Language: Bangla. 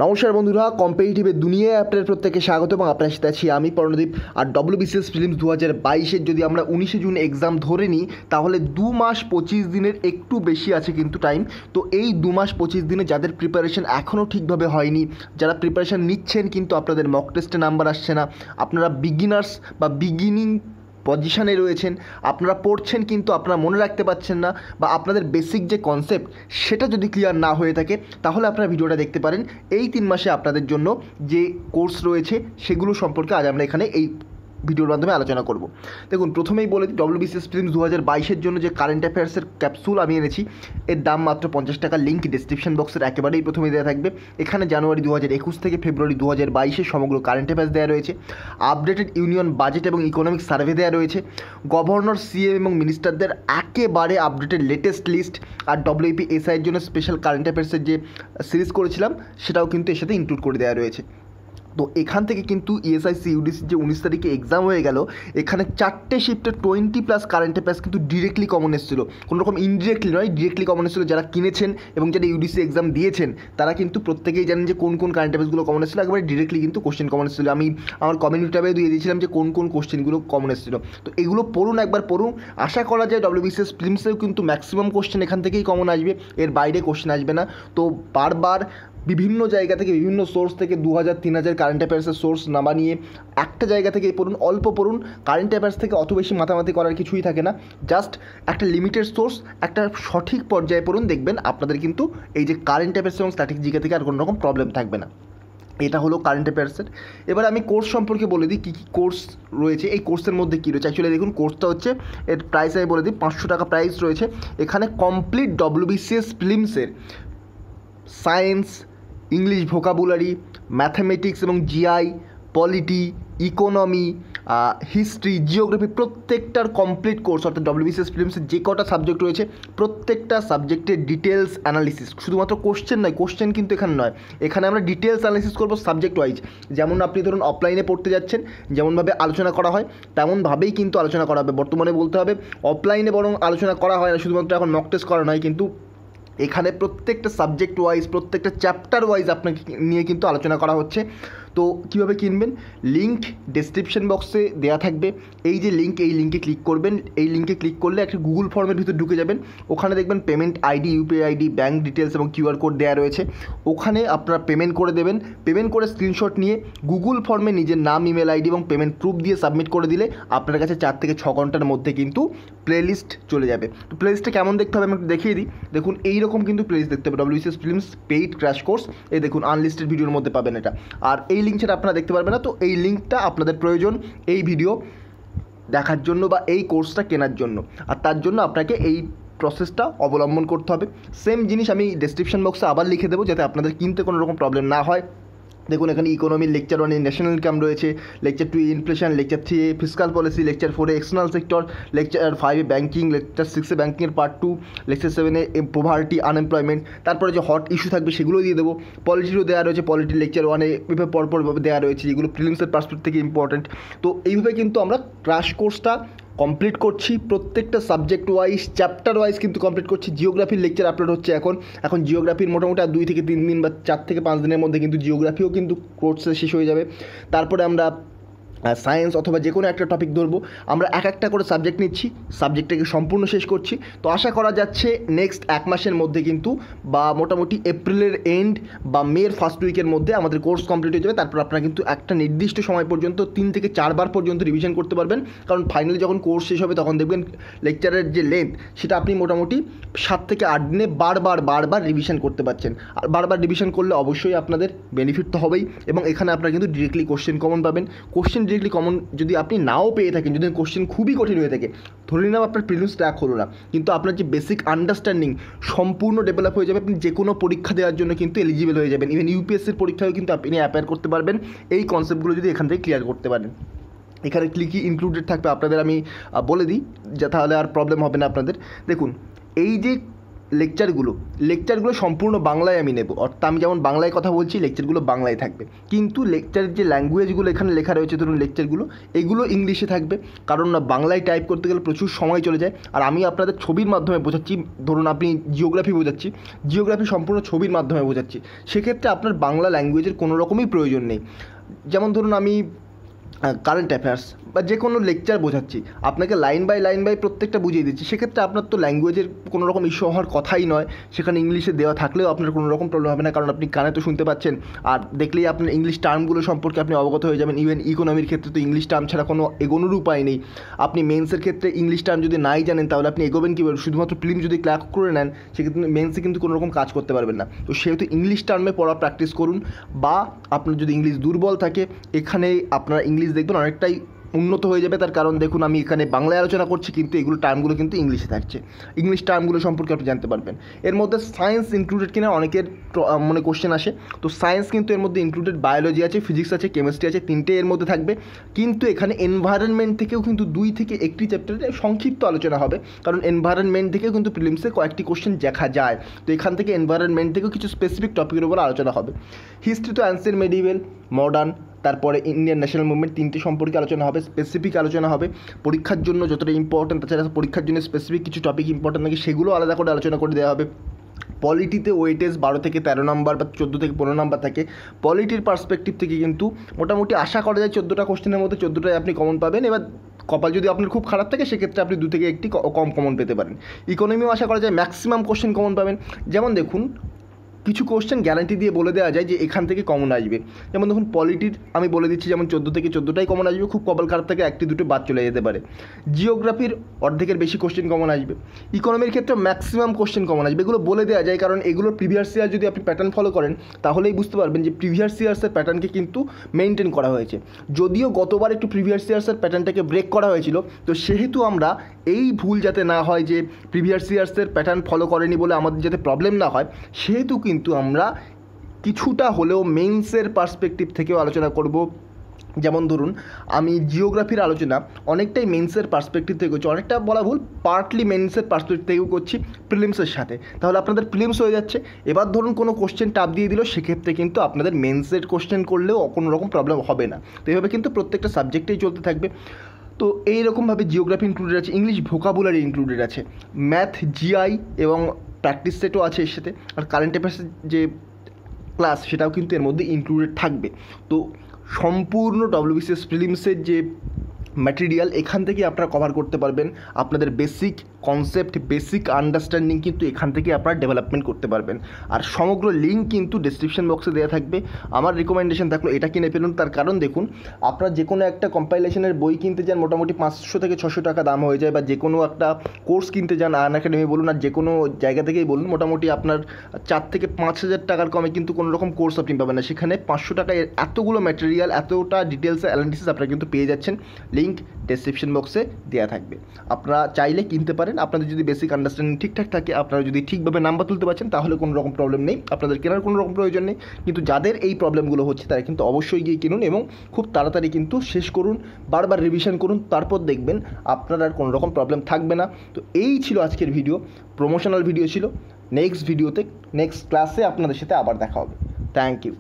নমস্কার বন্ধুরা, কম্পিটিটিভের দুনিয়ায় আপনাদের প্রত্যেককে স্বাগত এবং আপনার সাথে আছি আমি পর্ণদীপ। আর WBCS প্রিলিমস 2022-এর যদি আমরা 19শে জুন এক্সাম ধরে নিই তাহলে 2 মাস 25 দিনের একটু বেশি আছে কিন্তু টাইম। তো এই 2 মাস 25 দিনে যাদের প্রিপারেশন এখনও ঠিকভাবে হয়নি, যারা প্রিপারেশন নিচ্ছেন কিন্তু আপনাদের মক টেস্টে নাম্বার আসছে না, আপনারা বিগিনার্স বা বিগিনিং পজিশানে রয়েছেন, আপনারা পড়ছেন কিন্তু আপনারা মনে রাখতে পারছেন না, বা আপনাদের বেসিক যে কনসেপ্ট সেটা যদি ক্লিয়ার না হয়ে থাকে তাহলে আপনারা ভিডিওটা দেখতে পারেন। এই 3 মাসে আপনাদের জন্য যে কোর্স রয়েছে সেগুলো সম্পর্কে আজ আমরা এখানে এই ভিডিওর মাধ্যমে আলোচনা করব। দেখুন, প্রথমেই বলে দিই, WBCS প্রিলিমস 2022-এর জন্য যে কারেন্ট অ্যাফেয়ার্সের ক্যাপসুল আমি এনেছি, এর দাম মাত্র 50 টাকা। লিঙ্ক ডিসক্রিপশন বক্সের একেবারেই প্রথমেই দেওয়া থাকবে। এখানে জানুয়ারি 2021 থেকে ফেব্রুয়ারি 2022-এর সমগ্র কারেন্ট অ্যাফেয়ার্স দেওয়া রয়েছে, আপডেটেড ইউনিয়ন বাজেট এবং ইকোনমিক সার্ভে দেওয়া রয়েছে, গভর্নর, সিএম এবং মিনিস্টারদের একেবারে আপডেটেড লেটেস্ট লিস্ট, আর WBCS জন্য স্পেশাল কারেন্ট অ্যাফেয়ার্সের যে সিরিজ করেছিলাম সেটাও কিন্তু এর সাথে ইনক্লুড করে দেওয়া রয়েছে। তো এখান থেকে কিন্তু ESIC UDCর যে 19 তারিখে এক্সাম হয়ে গেল, এখানে 4টে শিফটে 20+ কারেন্ট অ্যাফেয়ার্স কিন্তু ডিরেক্টলি কমন এসেছিলো, কোনো রকম ইনডিরেক্টলি নয়, ডিরেক্টলি কমন এসেছিলো। যারা কিনেছেন এবং যারা UDC এক্সাম দিয়েছেন তারা কিন্তু প্রত্যেকেই জানেন যে কোন কোন কারেন্ট অ্যাফেয়ার্সগুলো কমন এসেছিলো, একেবারে ডিরেক্টলি কিন্তু কোশ্চেন কমন এসেছিলো। আমি আমার কমিউনিটি ট্যাবে দিয়ে দিয়েছিলাম যে কোন কোন কোশ্চেনগুলো কমন এসেছিলো। তো এগুলো পড়ুন, একবার পড়ুন। আশা করা যায় WBCS প্রিলিমসেও কিন্তু ম্যাক্সিমাম কোশ্চেন এখান থেকেই কমন আসবে, এর বাইরে কোশ্চেন আসবে না। তো বারবার বিভিন্ন জায়গা থেকে, বিভিন্ন সোর্স থেকে 2000-3000 কারেন্ট অ্যাফেয়ার্সের সোর্স না বানিয়ে একটা জায়গা থেকে পড়ুন, অল্প পড়ুন। কারেন্ট অ্যাফেয়ার্স থেকে অত বেশি মাথামাতি করার কিছুই থাকে না, জাস্ট একটা লিমিটেড সোর্স, একটা সঠিক পর্যায়ে পড়ুন, দেখবেন আপনাদের কিন্তু এই যে কারেন্ট অ্যাফেয়ার্স এবং স্ট্র্যাটেজি থেকে আর কোনো রকম প্রবলেম থাকবে না। এটা হলো কারেন্ট অ্যাফেয়ার্সের। এবার আমি কোর্স সম্পর্কে বলে দিই, কী কী কোর্স রয়েছে, এই কোর্সের মধ্যে কী রয়েছে। অ্যাকচুয়ালি দেখুন, কোর্সটা হচ্ছে, এর প্রাইস আমি বলে দিই, 500 টাকা প্রাইস রয়েছে। এখানে কমপ্লিট WBCS প্রিলিমসের সায়েন্স, ইংলিশ ভোকাবুলারি, ম্যাথামেটিক্স এবং GI, polity, economy, history, geography, প্রত্যেকটার কমপ্লিট কোর্স, অর্থাৎ WBCS প্রিলিমসের যে কটা সাবজেক্ট রয়েছে প্রত্যেকটা সাবজেক্টের ডিটেলস অ্যানালিসিস, শুধুমাত্র কোশ্চেন নয়, কোশ্চেন কিন্তু এখানে নয়, এখানে আমরা ডিটেলস অ্যানালিসিস করবো সাবজেক্ট ওয়াইজ। যেমন আপনি ধরুন অফলাইনে পড়তে যাচ্ছেন, যেমনভাবে আলোচনা করা হয় তেমনভাবেই কিন্তু আলোচনা করা হবে। বর্তমানে বলতে হবে অফলাইনে বরং আলোচনা করা হয় না, শুধুমাত্র এখন মক টেস্ট করা নয়, কিন্তু এখানে প্রত্যেকটা সাবজেক্ট ওয়াইজ, প্রত্যেকটা চ্যাপ্টার ওয়াইজ আপনাকে নিয়ে কিন্তু আলোচনা করা হচ্ছে। তো কীভাবে কিনবেন, লিঙ্ক ডেসক্রিপশন বক্সে দেওয়া থাকবে। এই যে লিঙ্ক, এই লিঙ্কে ক্লিক করবেন। এই লিঙ্কে ক্লিক করলে একটা গুগল ফর্মের ভিতর ঢুকে যাবেন। ওখানে দেখবেন payment ID, UPI ID, bank details এবং QR কোড দেওয়া রয়েছে। ওখানে আপনারা পেমেন্ট করে দেবেন। পেমেন্ট করে স্ক্রিনশট নিয়ে গুগল ফর্মে নিজের নাম, ইমেল আইডি এবং পেমেন্ট প্রুফ দিয়ে সাবমিট করে দিলে আপনার কাছে 4 থেকে 6 ঘন্টার মধ্যে কিন্তু প্লেলিস্ট চলে যাবে। তো প্লেলিস্টটা কেমন দেখতে হবে আমি একটু দেখিয়ে দিই। দেখুন, এইরকম কিন্তু প্লেলিস্ট দেখতে হবে, WBCS prelims paid crash course. এই দেখুন, আনলিস্টেড ভিডিওর মধ্যে পাবেন এটা। আর এই লিঙ্ক ছাড়া আপনারা দেখতে পারবেন না। তো এই লিঙ্কটা আপনাদের প্রয়োজন এই ভিডিও দেখার জন্য বা এই কোর্সটা কেনার জন্য, আর তার জন্য আপনাকে এই প্রসেসটা অবলম্বন করতে হবে। সেম জিনিস আমি ডেসক্রিপশন বক্সে আবার লিখে দেবো যাতে আপনাদের কিনতে কোনো রকম প্রবলেম না হয়। দেখুন, এখানে ইকোনমির লেকচার 1 ন্যাশনাল ইনকাম রয়েছে, lecture 2 inflation, lecture 3 fiscal policy, lecture 4 external sector, lecture 5 banking, lecture 6 ব্যাঙ্কিংয়ের পার্ট 2, লেকচার 7 পোভার্টি, আনএমপ্লয়মেন্ট। তারপরে যে হট ইস্যু থাকবে সেগুলো দিয়ে দেবো। পলিটিরও দেওয়া রয়েছে, পলিটি লেকচার 1 এভাবে পরপরভাবে দেওয়া রয়েছে, যেগুলো প্রিলিমসের পার্সপেক্টিভ থেকে ইম্পর্টেন্ট। তো এইভাবে কিন্তু আমরা ক্র্যাশ কোর্সটা কমপ্লিট করছি, প্রত্যেকটা সাবজেক্ট ওয়াইজ, চ্যাপ্টার ওয়াইজ কিন্তু কমপ্লিট করছি। জিওগ্রাফির লেকচার আপলোড হচ্ছে এখন জিওগ্রাফির মোটামুটি 2 থেকে 3 দিন বা 4 থেকে 5 দিনের মধ্যে কিন্তু জিওগ্রাফিও কিন্তু কোর্সে শেষ হয়ে যাবে। তারপরে আমরা সায়েন্স অথবা যে কোনো একটা টপিক ধরবো, আমরা একটা করে সাবজেক্ট নিচ্ছি, সাবজেক্টটাকে সম্পূর্ণ শেষ করছি। তো আশা করা যাচ্ছে নেক্সট 1 মাসের মধ্যে কিন্তু, বা মোটামুটি এপ্রিলের এন্ড বা মের ফার্স্ট উইকের মধ্যে আমাদের কোর্স কমপ্লিট হয়ে যাবে। তারপর আপনারা কিন্তু একটা নির্দিষ্ট সময় পর্যন্ত 3 থেকে 4 বার পর্যন্ত রিভিশন করতে পারবেন। কারণ ফাইনালি যখন কোর্স শেষ হবে তখন দেখবেন লেকচারের যে লেন্থ সেটা আপনি মোটামুটি 7 থেকে 8 দিনে বারবার রিভিশন করতে পারছেন। আর বারবার রিভিশন করলে অবশ্যই আপনাদের বেনিফিট তো হবেই, এবং এখানে আপনারা কিন্তু ডিরেক্টলি কোশ্চেন কমন পাবেন। কোশ্চেন ডিরেক্টলি কমন যদি আপনি নাও পেয়ে থাকেন, যদি কোশ্চেন খুবই কঠিন হয়ে থাকে, ধরে নিলাম আপনার প্রিলিমস ক্র্যাক হলো না, কিন্তু আপনার যে বেসিক আন্ডারস্ট্যান্ডিং সম্পূর্ণ ডেভেলপ হয়ে যাবে, আপনি যে কোনো পরীক্ষা দেওয়ার জন্য কিন্তু এলিজিবল হয়ে যাবেন। ইভেন UPSCর পরীক্ষাও কিন্তু আপনি অ্যাপ্লাই করতে পারবেন এই কনসেপ্টগুলো যদি এখান থেকে ক্লিয়ার করতে পারেন। এখানে কী কী ইনক্লুডেড থাকবে আপনাদের আমি বলে দিই, যা তাহলে আর প্রবলেম হবে না আপনাদের। দেখুন, এই যে লেকচারগুলো সম্পূর্ণ বাংলায় আমি নেব, অর্থাৎ আমি যেমন বাংলায় কথা বলছি লেকচারগুলো বাংলায় থাকবে, কিন্তু লেকচারের যে ল্যাঙ্গুয়েজগুলো এখানে লেখা রয়েছে ধরুন লেকচারগুলো এগুলো ইংলিশে থাকবে, কারণ না বাংলায় টাইপ করতে গেলে প্রচুর সময় চলে যায়। আর আমি আপনাদের ছবির মাধ্যমে বোঝাচ্ছি, ধরুন আপনি জিওগ্রাফি সম্পূর্ণ ছবির মাধ্যমে বোঝাচ্ছি, সেক্ষেত্রে আপনার বাংলা ল্যাঙ্গুয়েজের কোনো রকমই প্রয়োজন নেই। যেমন ধরুন আমি কারেন্ট অ্যাফেয়ার্স বা যে কোনো লেকচার বোঝাচ্ছি, আপনাকে লাইন বাই প্রত্যেকটা বুঝিয়ে দিচ্ছি, সেক্ষেত্রে আপনার তো ল্যাঙ্গুয়েজের কোনো রকম ইস্যু হওয়ার কথাই নয়। সেখানে ইংলিশে দেওয়া থাকলেও আপনার কোনো রকম প্রবলেম হবে না, কারণ আপনি কানে তো শুনতে পাচ্ছেন, আর দেখলেই আপনার ইংলিশ টার্মগুলো সম্পর্কে আপনি অবগত হয়ে যাবেন। ইভেন ইকোনমির ক্ষেত্রে তো ইংলিশ টার্ম ছাড়া কোনো এগোনোর উপায় নেই। আপনি মেন্সের ক্ষেত্রে ইংলিশ টার্ম যদি নাই জানেন তাহলে আপনি এগোবেন কীভাবে? শুধুমাত্র প্রিলিম যদি ক্র্যাক করে নেন সেক্ষেত্রে মেন্সে কিন্তু কোনো রকম কাজ করতে পারবেন না। তো সেহেতু ইংলিশ টার্মে পড়া প্র্যাকটিস করুন, বা আপনার যদি ইংলিশ দুর্বল থাকে এখানে আপনারা ইংলিশ দেখবেন অনেকটাই উন্নত হয়ে যাবে। তার কারণ দেখুন আমি এখানে বাংলায় আলোচনা করছি কিন্তু এগুলো টার্মগুলো কিন্তু ইংলিশে থাকছে, ইংলিশ টার্মগুলো সম্পর্কে আপনি জানতে পারবেন। এর মধ্যে সায়েন্স ইনক্লুডেড কিনা অনেকের মনে কোশ্চেন আসে, তো সায়েন্স কিন্তু এর মধ্যে ইনক্লুডেড, বায়োলজি আছে, ফিজিক্স আছে, কেমিস্ট্রি আছে, তিনটে এর মধ্যে থাকবে। কিন্তু এখানে এনভায়রনমেন্ট থেকেও কিন্তু 2 থেকে 1টি চ্যাপ্টারে সংক্ষিপ্ত আলোচনা হবে, কারণ এনভায়রনমেন্ট থেকেও কিন্তু প্রিলিমসে কয়েকটি কোশ্চেন দেখা যায়। তো এখান থেকে এনভায়রনমেন্ট থেকেও কিছু স্পেসিফিক টপিকের উপর আলোচনা হবে। হিস্ট্রি তো অ্যানসিয়েন্ট, মেডিভেল, মডার্ন, তারপরে ইন্ডিয়ান ন্যাশনাল মুভমেন্ট, 3টে সম্পর্কে আলোচনা হবে, স্পেসিফিক আলোচনা হবে। পরীক্ষার জন্য যতটা ইম্পর্টেন্ট, তাছাড়া পরীক্ষার জন্য স্পেসিফিক কিছু টপিক ইম্পর্টেন্ট থাকে সেগুলো আলাদা করে আলোচনা করে দেওয়া হবে। পলিটিতে ওয়েটেজ 12 থেকে 13 নাম্বার বা 14 থেকে 15 নাম্বার থাকে। পলিটির পার্সপেক্টিভ থেকে কিন্তু মোটামুটি আশা করা যায় 14টা কোশ্চেনের মধ্যে 14টাই আপনি কমন পাবেন। এবার কপাল যদি আপনার খুব খারাপ থাকে সেক্ষেত্রে আপনি 2 থেকে 1টি কম কমন পেতে পারেন। ইকোনমিও আশা করা যায় ম্যাক্সিমাম কোশ্চেন কমন পাবেন। যেমন দেখুন কিছু কোশ্চেন গ্যারান্টি দিয়ে বলে দেওয়া যায় যে এখান থেকে কমন আসবে। যেমন দেখুন পলিটির আমি বলে দিচ্ছি যেমন 14 থেকে 14টাই কমন আসবে, খুব কপাল খারাপ থেকে 1টি 2টি বাদ চলে যেতে পারে। জিওগ্রাফির অর্ধেকের বেশি কোশ্চেন কমন আসবে। ইকোনমির ক্ষেত্রে ম্যাক্সিমাম কোশ্চেন কমন আসবে, এগুলো বলে দেওয়া যায় কারণ এগুলো প্রিভিয়াস ইয়ার যদি আপনি প্যাটার্ন ফলো করেন তাহলেই বুঝতে পারবেন যে প্রিভিয়াস ইয়ার্সের প্যাটার্নকে কিন্তু মেনটেন করা হয়েছে। যদিও গতবার একটু প্রিভিয়াস ইয়ার্সের প্যাটার্নটাকে ব্রেক করা হয়েছিল, তো সেহেতু আমরা এই ভুল যাতে না হয় যে প্রিভিয়াস ইয়ার্সের প্যাটার্ন ফলো করেনি বলে আমাদের যাতে প্রবলেম না হয়, সেহেতু কিন্তু আমরা কিছুটা হলেও মেন্সের পার্সপেক্টিভ থেকেও আলোচনা করব। যেমন ধরুন আমি জিওগ্রাফির আলোচনা অনেকটাই মেন্সের পার্সপেক্টিভ থেকে করছি, অনেকটা বলা ভুল, পার্টলি মেন্সের পার্সপেক্টিভ থেকেও করছি প্রিলিমসের সাথে, তাহলে আপনাদের প্রিলিমস হয়ে যাচ্ছে। এবার ধরুন কোনো কোশ্চেন টাপ দিয়ে দিল, সেক্ষেত্রে কিন্তু আপনাদের মেন্সের কোশ্চেন করলেও কোনো রকম প্রবলেম হবে না। তো এইভাবে কিন্তু প্রত্যেকটা সাবজেক্টেই চলতে থাকবে। তো এইরকমভাবে জিওগ্রাফি ইনক্লুডেড আছে, ইংলিশ ভোকাবুলারি ইনক্লুডেড আছে, ম্যাথ, জিআই এবং প্র্যাকটিস সেটও আছে এর সাথে, আর কারেন্ট অ্যাফেয়ার্সের যে ক্লাস সেটাও কিন্তু এর মধ্যে ইনক্লুডেড থাকবে। তো সম্পূর্ণ WBCS প্রিলিমসের যে ম্যাটেরিয়াল এখান থেকে আপনারা কভার করতে পারবেন। আপনাদের বেসিক কনসেপ্ট, বেসিক আন্ডারস্ট্যান্ডিং কিন্তু এখান থেকে আপনারা ডেভেলপমেন্ট করতে পারবেন। আর সমগ্র লিঙ্ক কিন্তু ডেসক্রিপশন বক্সে দেওয়া থাকবে। আমার রিকমেন্ডেশন থাকলো এটা কিনে ফেলুন, তার কারণ দেখুন আপনারা যে কোনো একটা কম্পাইলেশনের বই কিনতে যান মোটামুটি 500 থেকে 600 টাকা দাম হয়ে যায়, বা যে কোনো একটা কোর্স কিনতে যান আনএকাডেমি বলুন আর যে কোনো জায়গা থেকেই বলুন, মোটামুটি আপনার 4 থেকে 5,000 টাকার কমে কিন্তু কোনো রকম কোর্স আপনি পাবেন না। সেখানে 500 টাকায় এতগুলো ম্যাটেরিয়াল, এতটা ডিটেলস অ্যানালিসিস আপনারা কিন্তু পেয়ে যাচ্ছেন। লিঙ্ক ডেসক্রিপশন বক্সে দেওয়া থাকবে, আপনারা চাইলে কিনতে পারেন। আপনাদের যদি বেসিক আন্ডারস্ট্যান্ডিং ঠিকঠাক থাকে, আপনারা যদি ঠিকভাবে নাম্বার তুলতে পারছেন, তাহলে কোনো রকম প্রবলেম নেই, আপনাদের কেনার কোনো রকম প্রয়োজন নেই। কিন্তু যাদের এই প্রবলেমগুলো হচ্ছে তারা কিন্তু অবশ্যই গিয়ে কিনুন এবং খুব তাড়াতাড়ি কিন্তু শেষ করুন, বারবার রিভিশন করুন, তারপর দেখবেন আপনার আর কোনো রকম প্রবলেম থাকবে না। তো এই ছিল আজকের ভিডিও, প্রমোশনাল ভিডিও ছিল। নেক্সট ভিডিওতে, নেক্সট ক্লাসে আপনাদের সাথে আবার দেখা হবে। Thank you.